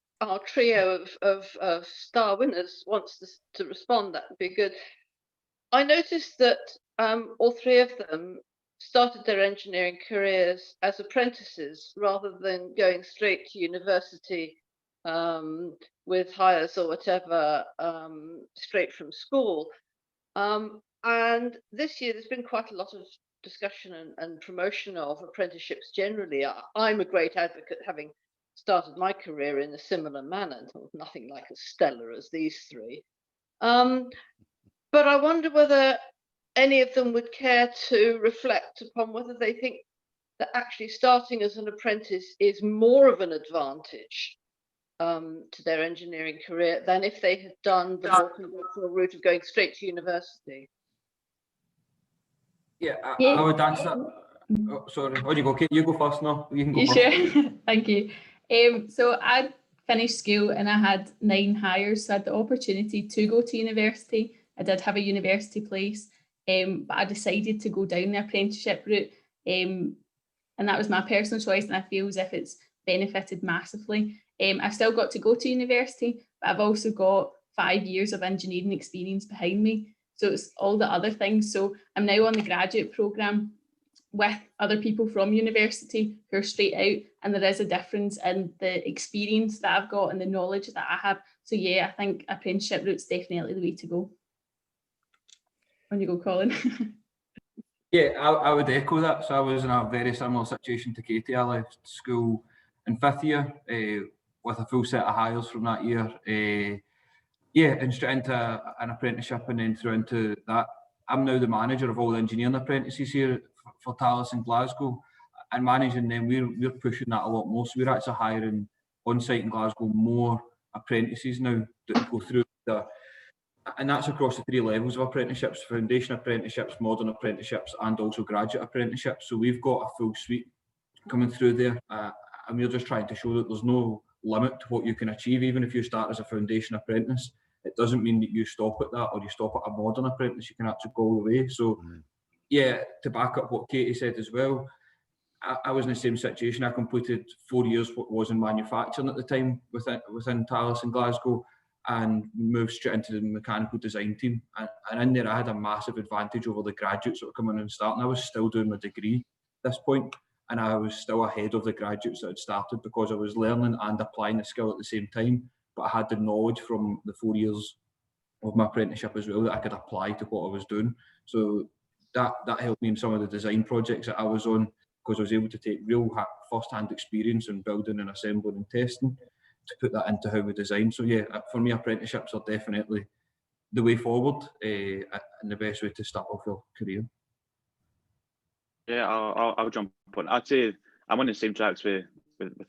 trio of star winners wants to respond, that would be good. I noticed that all 3 of them started their engineering careers as apprentices rather than going straight to university with hires or whatever straight from school. And this year there's been quite a lot of discussion and promotion of apprenticeships generally. I'm a great advocate, having started my career in a similar manner, nothing like as stellar as these 3. But I wonder whether any of them would care to reflect upon whether they think that actually starting as an apprentice is more of an advantage to their engineering career than if they had done the more conventional route of going straight to university. Yeah, I would answer that. Oh, sorry, on you go, Kate. You go first. No, you can go first. Sure. Thank you. So I finished school and I had 9 hires, so I had the opportunity to go to university. I did have a university place, but I decided to go down the apprenticeship route, and that was my personal choice, and I feel as if it's benefited massively. I've still got to go to university, but I've also got 5 years of engineering experience behind me, so it's all the other things. So I'm now on the graduate programme with other people from university who are straight out, and there is a difference in the experience that I've got and the knowledge that I have. So yeah, I think apprenticeship route's definitely the way to go. On you go, Colin. Yeah, I would echo that. So I was in a very similar situation to Katie. I left school in 5th year with a full set of hires from that year. Yeah, and straight into an apprenticeship, and then through into that. I'm now the manager of all the engineering apprentices here for Thales in Glasgow, and managing them, we're pushing that a lot more. So we're actually hiring on site in Glasgow more apprentices now that go through and that's across the 3 levels of apprenticeships: foundation apprenticeships, modern apprenticeships, and also graduate apprenticeships. So we've got a full suite coming through there, and we're just trying to show that there's no limit to what you can achieve. Even if you start as a foundation apprentice, it doesn't mean that you stop at that, or you stop at a modern apprentice. You can actually go all the way. So yeah, to back up what Katie said as well, I was in the same situation. I completed 4 years what was in manufacturing at the time within Thales in Glasgow, and moved straight into the mechanical design team. And in there, I had a massive advantage over the graduates that were coming in and starting. I was still doing my degree at this point, and I was still ahead of the graduates that had started because I was learning and applying the skill at the same time. But I had the knowledge from the 4 years my apprenticeship as well that I could apply to what I was doing. So that helped me in some of the design projects that I was on, because I was able to take real first-hand experience in building and assembling and testing to put that into how we design. So yeah, for me, apprenticeships are definitely the way forward and the best way to start off your career. Yeah, I'll jump on. I'd say I'm on the same tracks with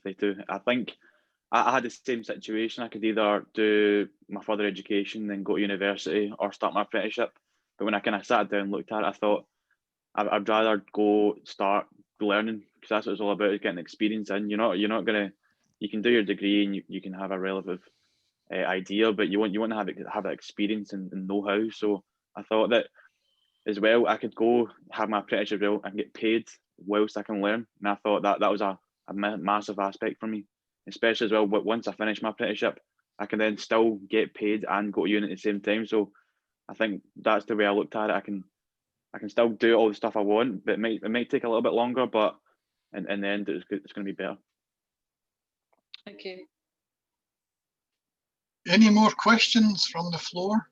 they two. I think I had the same situation. I could either do my further education, then go to university, or start my apprenticeship. But when I kind of sat down and looked at it, I thought I'd rather go start learning, because that's what it's all about, is getting experience in. You're not gonna, you can do your degree and you can have a relative idea, but you want to have that experience and know-how. So I thought that as well, I could go have my apprenticeship and get paid whilst I can learn. And I thought that was a massive aspect for me, especially as well. But once I finish my apprenticeship, I can then still get paid and go to uni at the same time. So I think that's the way I looked at it. I can still do all the stuff I want, but it might take a little bit longer, but in the end, it's going to be better. Thank you. Any more questions from the floor?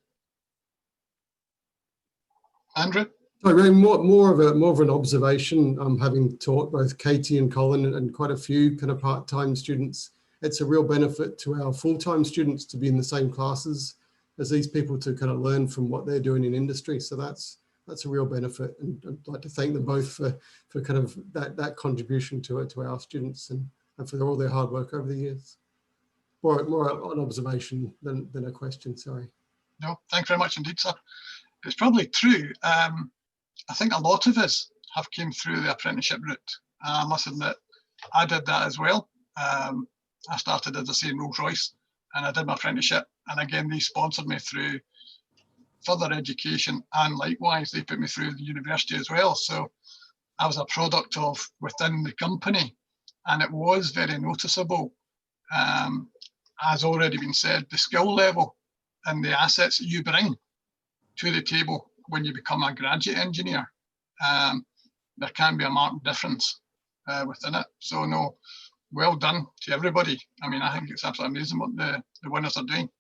Andrew? Sorry, more of an observation. Having taught both Katie and Colin and quite a few kind of part-time students, it's a real benefit to our full-time students to be in the same classes as these people, to kind of learn from what they're doing in industry. So that's a real benefit, and I'd like to thank them both for kind of that contribution to our students and for all their hard work over the years. More an observation than a question. Sorry. No, thank you very much indeed, sir. It's probably true. I think a lot of us have came through the apprenticeship route. I must admit, I did that as well. I started, as I say, in Rolls-Royce, and I did my apprenticeship. And again, they sponsored me through further education, and likewise, they put me through the university as well. So I was a product of within the company, and it was very noticeable. As already been said, the skill level and the assets that you bring to the table when you become a graduate engineer, there can be a marked difference within it. So no, well done to everybody. I mean, I think it's absolutely amazing what the winners are doing.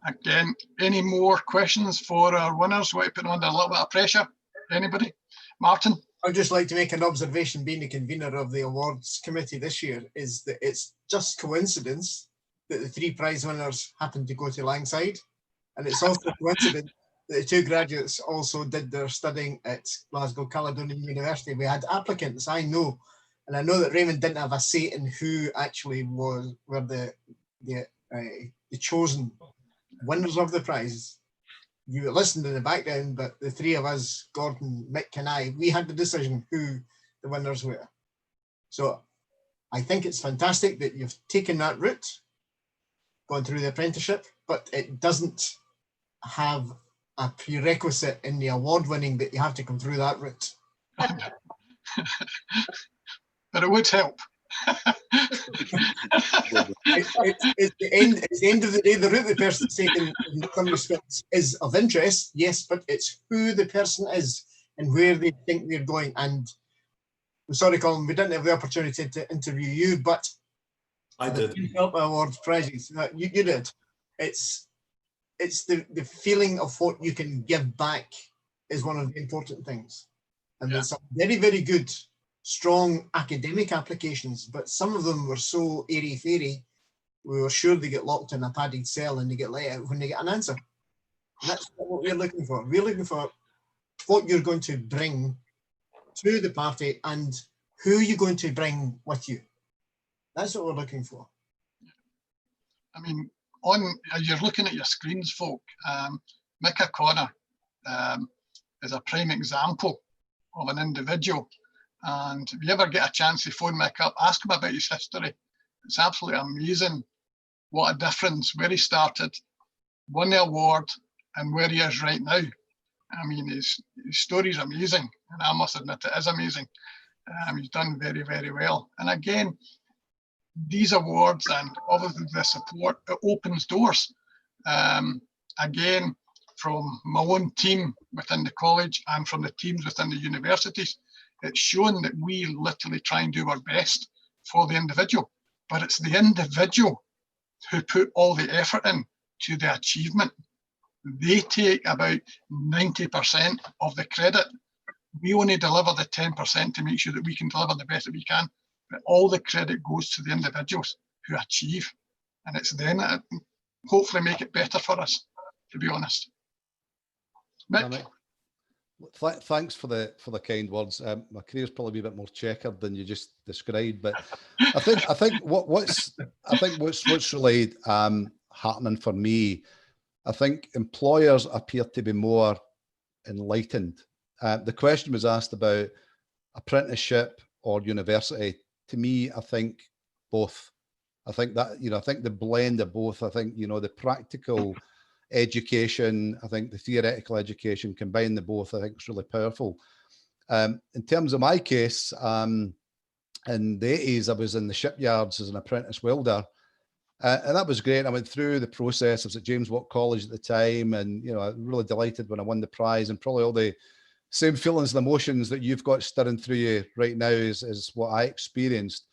Again, any more questions for our winners? Want to put them under a little bit of pressure? Anybody? Martin? I'd just like to make an observation, being the convener of the awards committee this year, is that it's just coincidence that the 3 prize winners happened to go to Langside. And it's also a coincidence that the 2 graduates also did their studying at Glasgow Caledonian University. We had applicants, I know, and I know that Raymond didn't have a say in who actually were the chosen winners of the prize. You listened in the background, but the 3 of us, Gordon, Mick and I, we had the decision who the winners were. So I think it's fantastic that you've taken that route, gone through the apprenticeship, but it doesn't have a prerequisite in the award winning that you have to come through that route. But it would help. It's the end of the day, the route the person's taken in some respects is of interest, yes, but it's who the person is and where they think they're going. And I'm sorry, Colin, we didn't have the opportunity to interview you, but I did. Help Awards prizes, you did. It's the feeling of what you can give back is one of the important things. And there's some very, very good, strong academic applications, but some of them were so airy-fairy, we were sure they get locked in a padded cell and they get let out when they get an answer. And that's what we're looking for. We're looking for what you're going to bring to the party and who you're going to bring with you. That's what we're looking for. I mean, you're looking at your screens, folk. Mick O'Connor is a prime example of an individual. And if you ever get a chance to phone Mick up, ask him about his history. It's absolutely amazing what a difference, where he started, won the award, and where he is right now. I mean, his story is amazing, and I must admit it is amazing. He's done very, very well. And again, these awards and obviously the support, it opens doors. Again, from my own team within the college and from the teams within the universities, it's shown that we literally try and do our best for the individual, but it's the individual who put all the effort in to the achievement. They take about 90% of the credit. We only deliver the 10% to make sure that we can deliver the best that we can. But all the credit goes to the individuals who achieve. And it's then that hopefully make it better for us, to be honest. Mick? Thanks for the kind words. My career's probably a bit more checkered than you just described, but I think what's really happening for me, I think employers appear to be more enlightened. The question was asked about apprenticeship or university. To me, I think both. I think that, I think the blend of both. I think, the practical education, I think the theoretical education, combine the both, I think it's really powerful. In terms of my case, in the 80s, I was in the shipyards as an apprentice welder. And that was great. I went through the process. I was at James Watt College at the time, and I was really delighted when I won the prize, and probably all the same feelings and emotions that you've got stirring through you right now is what I experienced.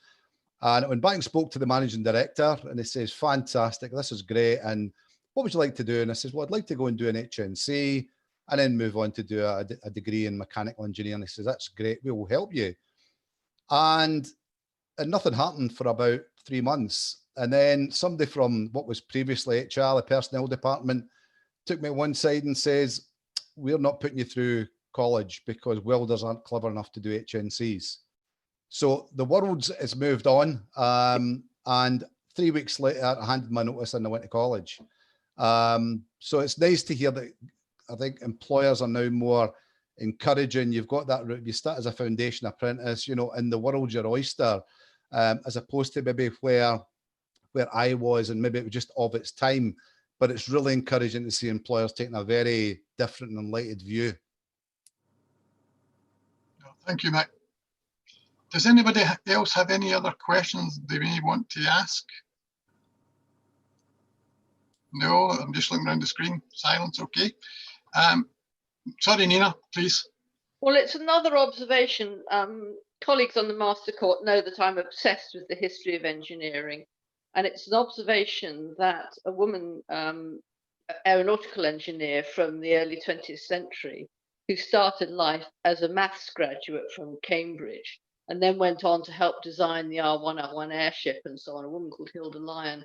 And I went back and spoke to the managing director, and he says, fantastic, this is great. And what would you like to do? And I says, well, I'd like to go and do an HNC and then move on to do a degree in mechanical engineering. He says, that's great, we will help you. And nothing happened for about 3 months. And then somebody from what was previously HR, the personnel department, took me one side and says, we're not putting you through college because welders aren't clever enough to do HNCs. So the world has moved on. And 3 weeks later, I handed my notice and I went to college. So it's nice to hear that. I think employers are now more encouraging. You've got that route. You start as a foundation apprentice, in the world your oyster, as opposed to maybe where I was, and maybe it was just of its time. But it's really encouraging to see employers taking a very different and enlightened view. Thank you, Mick. Does anybody else have any other questions they may want to ask? No, I'm just looking around the screen. Silence, okay. Sorry, Nina, please. Well, it's another observation. Colleagues on the Master Court know that I'm obsessed with the history of engineering. And it's an observation that a woman aeronautical engineer from the early 20th century who started life as a maths graduate from Cambridge and then went on to help design the R1 airship and so on, a woman called Hilda Lyon.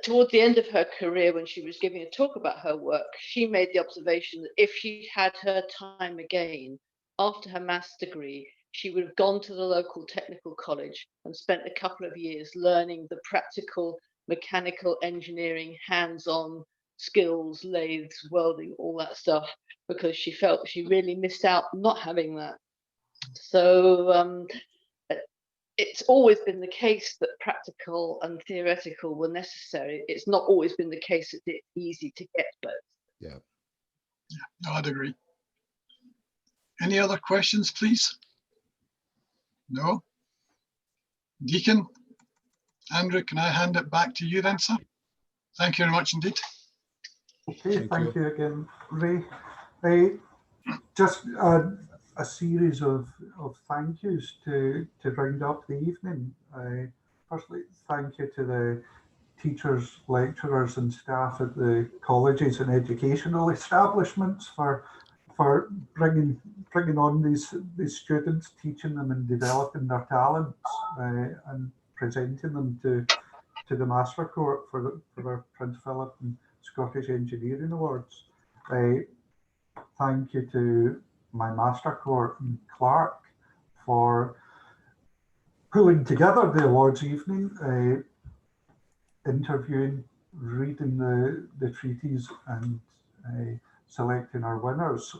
Toward the end of her career, when she was giving a talk about her work, she made the observation that if she had her time again after her maths degree, she would have gone to the local technical college and spent a couple of years learning the practical mechanical engineering, hands-on skills, lathes, welding, all that stuff, because she felt she really missed out not having that. So it's always been the case that practical and theoretical were necessary. It's not always been the case that it's easy to get both. Yeah. No, I'd agree. Any other questions, please? No? Deacon? Andrew, can I hand it back to you then, sir? Thank you very much indeed. Okay, thank you again, Ray. Just a series of thank yous to round up the evening. Firstly, thank you to the teachers, lecturers and staff at the colleges and educational establishments for bringing on these students, teaching them and developing their talents and presenting them to the Master Court for our Prince Philip and Scottish Engineering Awards. Thank you to my Master Court and Clark for pulling together the awards evening, interviewing, reading the treaties and selecting our winners.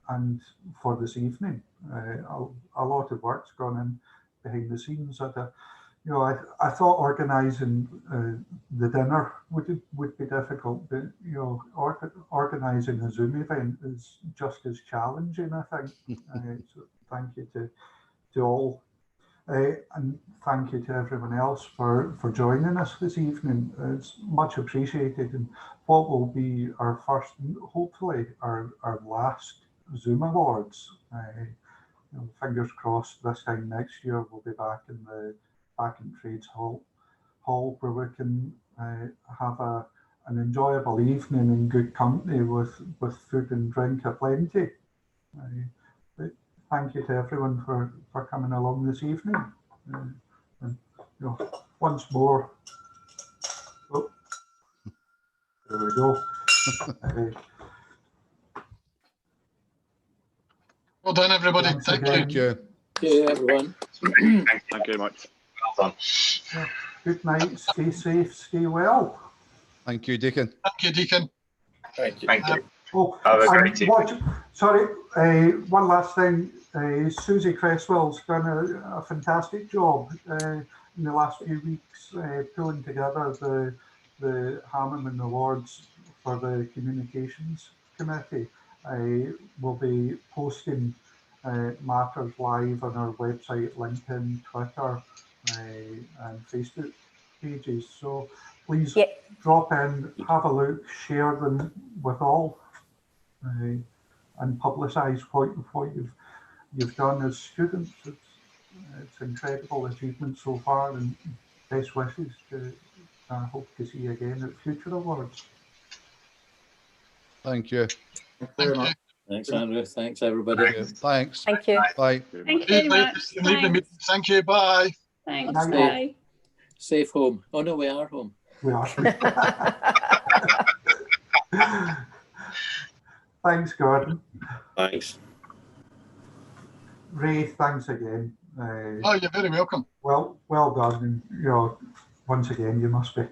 And for this evening, a lot of work's gone in behind the scenes. I thought organising the dinner would be difficult, but organising a Zoom event is just as challenging, I think. So thank you to all, and thank you to everyone else for joining us this evening. It's much appreciated, and what will be our first, hopefully our last Zoom Awards. Fingers crossed this time next year we'll be back in Trades Hall where we can have an enjoyable evening in good company with food and drink aplenty. But thank you to everyone for coming along this evening. And once more, oh, there we go. Well done, everybody. Thank you. Thank you. Thank you, everyone. Thank you very much. Well done. Good night. Stay safe. Stay well. Thank you, Deacon. Thank you, Deacon. Thank you. Thank you. Oh, Have a great evening. Sorry, one last thing. Susie Cresswell's done a fantastic job in the last few weeks pulling together the Hammermen Awards for the Communications Committee. We'll be posting matters live on our website, LinkedIn, Twitter, and Facebook pages. So please drop in, have a look, share them with all, and publicise what you've done as students. It's incredible achievement so far, and best wishes. I hope to see you again at future awards. Thank you. Thank you. Thanks, Andrew. Thanks, everybody. Thanks. Thank you. Bye. Thank you very much. Thanks. Thank you. Bye. Thanks. Bye. Safe home. Oh no, we are home. We are. Thanks, Gordon. Thanks. Ray, thanks again. Oh, you're very welcome. Well done. And, once again, you must be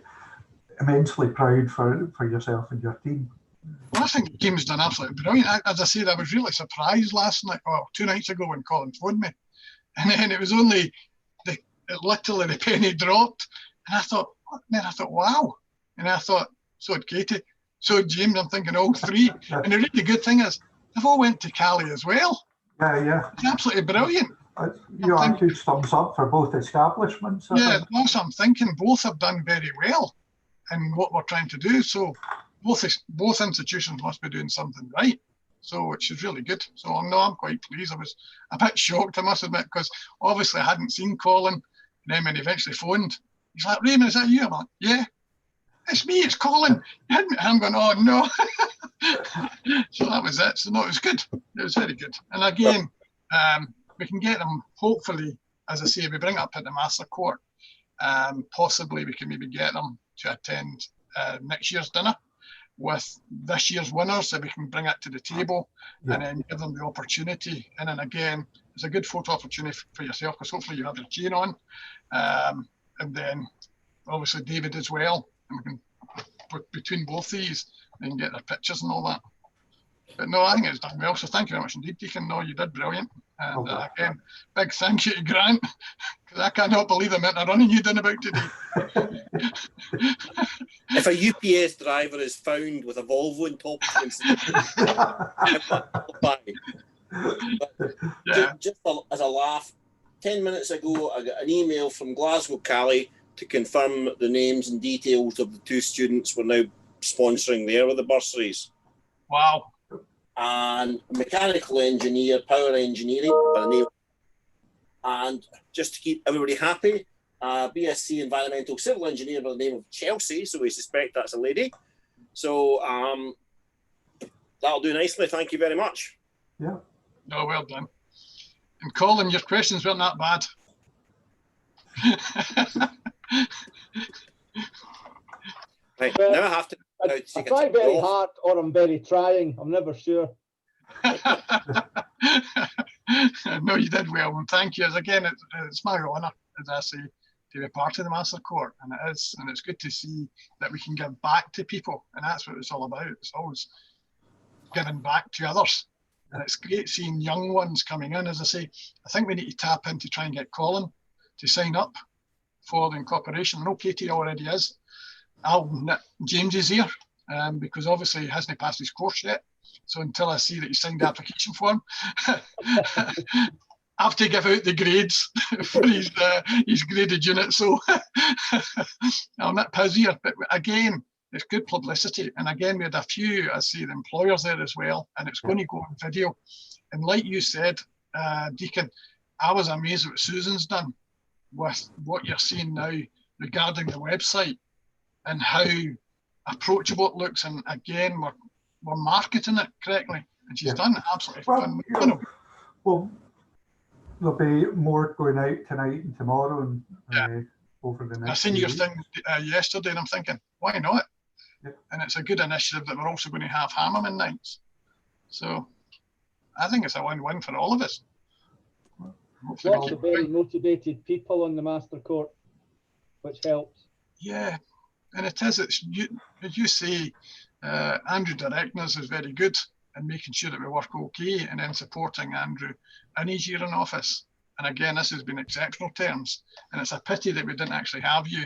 immensely proud for yourself and your team. Well, I think the team's done absolutely brilliant. As I said, I was really surprised last night, well, 2 nights ago when Colin phoned me. And then it was only literally the penny dropped. And I thought, wow. And I thought, so had Katie, so had James. I'm thinking all three. And the really good thing is, they've all went to Cali as well. Yeah. It's absolutely brilliant. A huge thumbs up for both establishments. Yeah, that's what I'm thinking. Both have done very well in what we're trying to do. So both institutions must be doing something right. So which is really good. So I'm quite pleased. I was a bit shocked, I must admit, because obviously I hadn't seen Colin. And then when he eventually phoned, he's like, Raymond, is that you? I'm like, yeah, it's me, it's Colin. And I'm going, oh no. So that was it. So no, it was good. It was very good. And again, we can get them, hopefully, as I say, we bring it up at the Master Court. Possibly we can maybe get them to attend next year's dinner with this year's winners, so we can bring it to the table and then give them the opportunity. And then again, it's a good photo opportunity for yourself, because hopefully you have your chain on. And then obviously David as well. And we can, between both these, they can get their pictures and all that. But no, I think it's done well. So thank you very much indeed, Deacon. No, you did brilliant. And again, big thank you to Grant, because I cannot believe the amount of running you done about today. If a UPS driver is found with a Volvo in top just as a laugh, 10 minutes ago, I got an email from Glasgow Cali to confirm the names and details of the 2 students we're now sponsoring there with the bursaries. Wow. And mechanical engineer, power engineering, by the name. And just to keep everybody happy, BSc environmental civil engineer by the name of Chelsea, so we suspect that's a lady. So that'll do nicely. Thank you very much. Yeah. No, well done. And Colin, your questions weren't that bad. Right, now I have to. I try very hard, or I'm very trying. I'm never sure. No, you did well, and thank you. As again, it's my honour, as I say, to be part of the Master Court, and it is, and it's good to see that we can give back to people, and that's what it's all about. It's always giving back to others, and it's great seeing young ones coming in. As I say, I think we need to tap in to try and get Colin to sign up for the incorporation. I know Katie already is. James is here, because obviously he hasn't passed his course yet. So until I see that he signed the application form, I have to give out the grades for his graded unit. So I'm a bit busier, but again, it's good publicity. And again, we had a few, I see the employers there as well, and it's going to go on video. And like you said, Deacon, I was amazed at what Susan's done with what you're seeing now regarding the website. and how approachable it looks. And again, we're marketing it correctly, and she's done absolutely phenomenal. Well, there'll be more going out tonight and tomorrow and over the next. I seen your weeks. thing yesterday, and I'm thinking, why not? And it's a good initiative that we're also going to have Hammermen nights. So I think it's a win-win for all of us. Lots of very motivated people on the Master Court, which helps. Yeah, and it is. It's as you say, Andrew directing us is very good and making sure that we work okay, and then supporting Andrew in his year in office. And again, this has been exceptional terms, and it's a pity that we didn't actually have you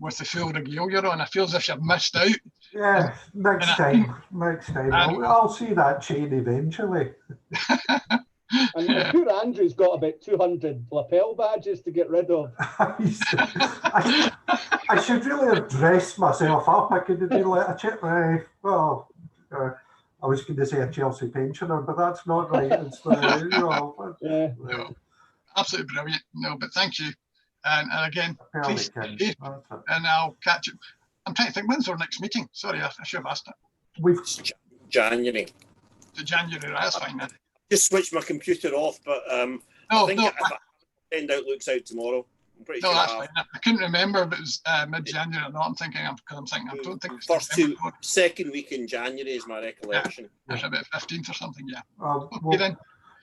with the full regalia on. I feel as if you've missed out. Yeah, next time. I'll see that chain eventually. And poor Andrew's got about 200 lapel badges to get rid of. I should really have dressed myself up. I could have been like a chip. I was going to say a Chelsea pensioner, but that's not right. It's no, absolutely brilliant. No, but thank you. And again, please, and I'll catch you. I'm trying to think, when's our next meeting? Sorry, I should have asked it. We've January. The January, that's fine then. Just switch my computer off, but I think if I send Outlooks out tomorrow. I'm pretty sure. That's fine. I couldn't remember if it was mid-January or not. I don't think it's first second week in January is my recollection. It's about 15th or something, yeah.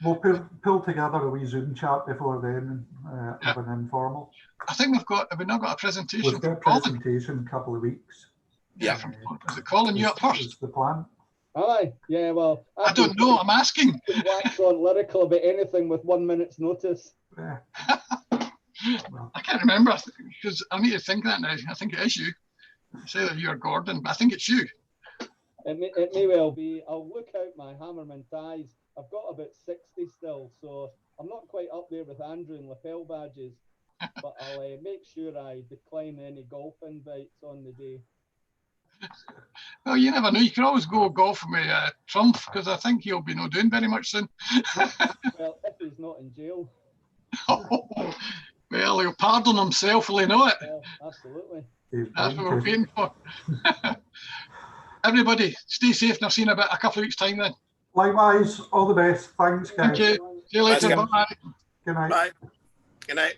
We'll pull together a wee Zoom chat before then and have an informal. I think have we not got a presentation? We've got a presentation in a couple of weeks. Yeah. Is it Colin, you up first? Is the plan? Aye, yeah, well. I don't know, I'm asking. Wax on lyrical about anything with 1 minute's notice. Yeah. I can't remember, because I need to think that now. I think it is you. Say that you're Gordon, but I think it's you. It may well be. I'll look out my Hammermen ties. I've got about 60 still, so I'm not quite up there with Andrew and lapel badges, but I'll make sure I decline any golf invites on the day. Well, you never know. You can always go golfing with Trump, because I think he'll be not doing very much soon. Well, if he's not in jail. Well, he'll pardon himself, will he not? Yeah, absolutely. That's what we're waiting for. Everybody, stay safe, and I'll see you in a couple of weeks' time then. Likewise, all the best. Thanks, guys. Thank you. See you later. Bye. Good night. Bye. Good night.